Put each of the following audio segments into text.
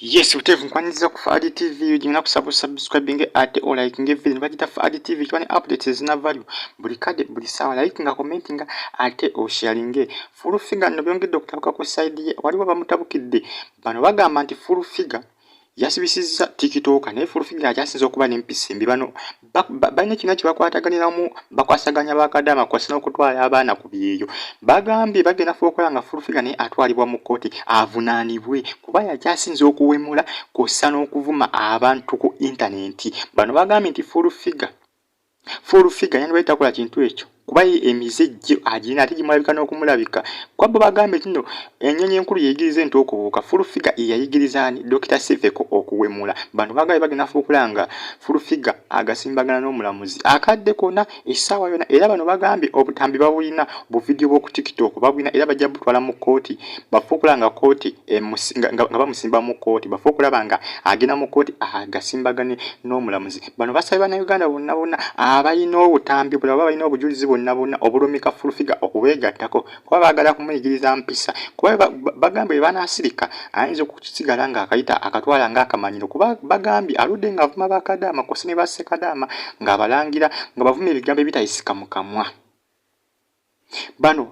Yes, utevu nkwaniriza ku Fadi TV ugina kusaba subscribing ate or liking video bagita Fadi TV twani updates zina value buli kade buli sawa like nga commenting ate o sharing full figure no byongedde okutabuka ku side ye waliwo bamutabukidde bano bagamba nti full figure yasibisiza TikTok ne full figure ajasinza okuba n'empisa embi bano balina kina kibakwataganiramu bakwasaganya bakadama kwasina okutwala abaana ku byeyo bagambye bagenda fuokola nga full figure ne atwalibwa mu kooti avunaanibwe kuba yakyasinza okuwemula kw'ossa n'okuvuma abantu ku intaneti bano bagambye nti full figure yandiba itakola kintu ekyo kuba emizejjo agina ate gimulabika n'okumulabika kwabo bagambye kino ennyonyi enkulu yeyigiriza ente okubuuka full figure yeyayigirizaani Dr. Siveko okuwemula bano bagambye bagenda fuokulanga full figure agasimbagana n'omulamuzi akadde kona essaawa yona era bano bagambye obutambi babulina bu video bw'oku TikTok babulina era bajja butwala mu kooti bafuokulanga kooti nga bamusimba mu kooti bafuokulaba nga agenda mu kooti agasimbagane n'omulamuzi bano basabye bannayuganda bonna bonna abalina obutambi bulaba balina obujulizi bonna bonna obulumika full figure okubeegattako kuba baagala kumuyigiriza mpisa kuba bagambye banaasirika ayinza okusigala nga akayita akatwala nga akamannyiro kuba bagambye aludde ng'avuma bakadaama kw'ossa ne bassekadaama ng'abalangira nga bavuma ebigambo ebitayisika mu kamwa bano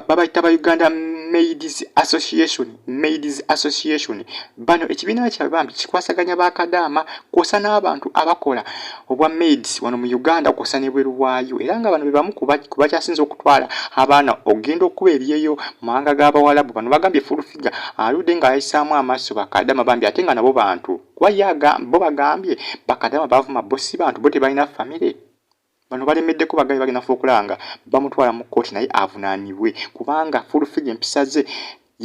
babayita ba Uganda Maids Association bano ekibiina kyabwe bambi kikwasaganya bakadaama kw'ossa n'abantu abakola obwa maids wano mu Uganda kw'ossa ne bweru waayo era nga bano be bamu ku bakyasinza okutwala abaana ogenda okuba ebyeyo mu mawanga g'Abawarabu bano bagambye full figure aludde ng'ayisaamu amaaso bakadaama bambi ate nga nabo bantu kuba bo bagambye bakadaama bavuma bo si bantu bo tebalina famire bano balemeddeko bagambye bagenda fuokulanga bamutwala mu kooti naye avunaanibwe kubanga full figure empisa ze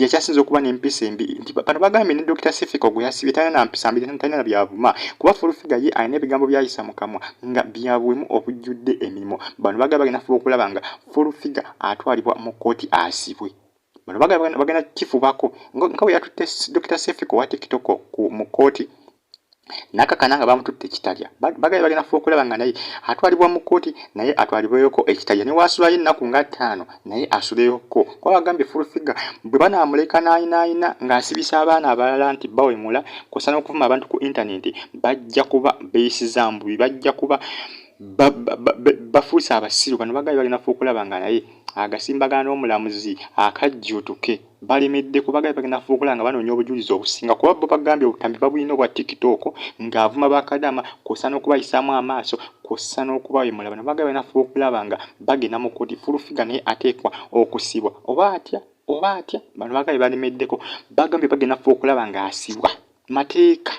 yakyasinza okuba n'empisa embi nti bano bagambye ne Dr. Siveko gwe yasibye talina na mpisa mbi talina na byavuma kuba full figure ye alina ebigambo byayisa mu kamwa nga byabuwemu obujjudde emirimu bano bagambye bagenda fuokulaba nga full figure atwalibwa mu kooti asibwe bano bagenda kifubako nga bwe yatutte Dr. Siveko wa TikTok mu kooti nakakana nga bamututte Kitalya bagambye bagenda fuokulaba nga naye atwalibwa mu kooti naye atwalibweko ekitalya ne wasulayo ennaku nga 5 naye asuleyoko kuba bagambye full figure bwe banaamuleka n'ayina ng'asibisa abaana abalala nti bawemula kw'ossa n'okuvuma abantu ku intaneti bajja kuba beeyisiza mbubi bajja kuba bafuuse abasiru bano bagambye bagenda fuokulaba nga naye agasimbagana n'omulamuzi akajjuutuke balemedde kubagambye bagenda fuokulanga banoonya obujulizi obusinga kuba bo bagambye obutambi babulina obwa TikTok ng'avuma bakadaama kw'ossa n'okubayisaamu amaaso kw'ossa n'okubawemula bano bagambye bagenda fuokulaba nga bagenda mu kooti full figure naye ateekwa okusibwa oba atya bano bagambye balemeddeko bagambye bagenda fuokulaba ng'asibwa mateeka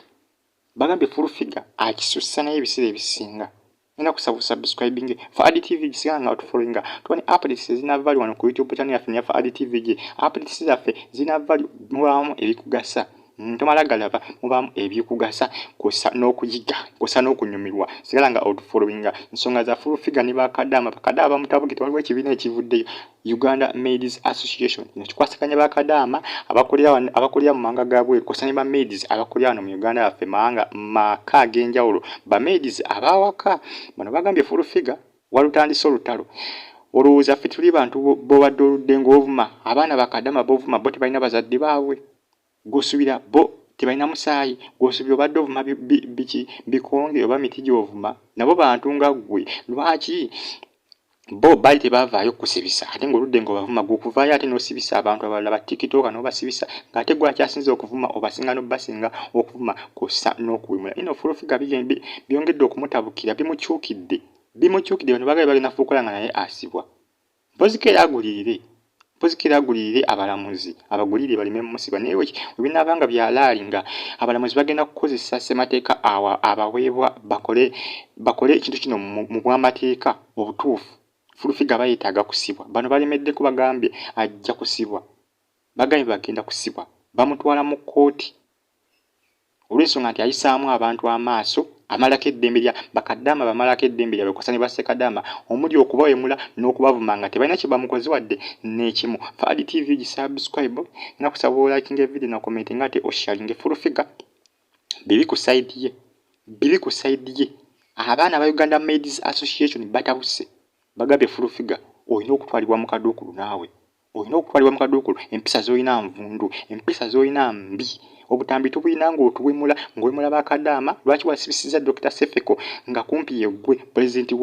bagambye full figure akisussa naye ebiseera ebisinga ina kusaba subscribing Fadi TV gisigala nga otufollowinga tuwane updates zina value wano ku YouTube channel yaffe ya Fadi TV gi updates zaffe zina value mubamu ebikugasa ntomala galaba mubamu ebikugasa kw'ossa n'okuyiga kw'ossa n'okunyumirwa sigala nga otufollowinga nsonga za full figure ne bakadaama bamutabukite waliwo ekibiina ekivuddeyo Uganda Maids Association kikwasaganya bakadaama abakolera mu mawanga ga bweru kw'ossa ne ba maids abakolera wano mu Uganda yaffe maka ag'enjawulo ba maids abawaka bano bagambye full figure walutandise olutalo olowooza ffe tuli bantu bobadde oludde ng'ovuma abaana bakadaama bovuma bo tebalina bazadde baabwe gosubira bo tebalina musaayi gosubira obadde ovuma bikonge oba miti gy'ovuma nabo bantu nga ggwe lwaki bo bali tebavaayo kusibisa ate ng'oludde ng'obavuma gw'okuvaayo ate n'osibisa abantu abalala ba TikTok n'obasibisa ng'ate gwakyasinza okuvuma obasinga n'obasinga okuvuma kw'ossa n'okuwemula ino full figure byongedde okumutabukira bimukyukidde bano bagambye bagenda fuokola nga naye asibwa mpozikera agulirire abalamuzi abagulire baleme musiba naye ebinaabanga byalaali nga abalamuzi bagenda kukozesa ssemateeka abaweebwa bakole ekintu kino mu bw'amateeka obutuufu full figure bayetaaga kusibwa bano balemeddeko bagambye ajja kusibwa bagambye bagenda kusibwa bamutwala mu kooti olw'ensonga nti ayisaamu abantu amaaso amalako eddembe lya bakadaama bamalako eddembe lyabwe kw'ossa ne bassekadaama omuli okubawemula n'okubavuma nga tebalina kye bamukoze wadde n'ekimu Fadi TV gisubscribe nakusaba olakinga evideo na comment nga ate osharinge full figure biri ku side ye abaana ba Uganda Maids Association batabuse bagambye full figure olina okutwalibwa mu kaduukulu naawe olina okutwalibwa mu kaduukulu empisa z'olina nvundu empisa z'olina mbi obutambi tubulina ng'owemula bakadaama lwaki wasibisiza Dr. Sefeko nga kumpi yeggwe pulezidenti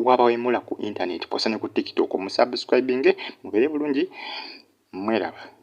w'abawemula ku internet posa ne ku TikTok. Musubscribinge mubeere bulungi mweraba.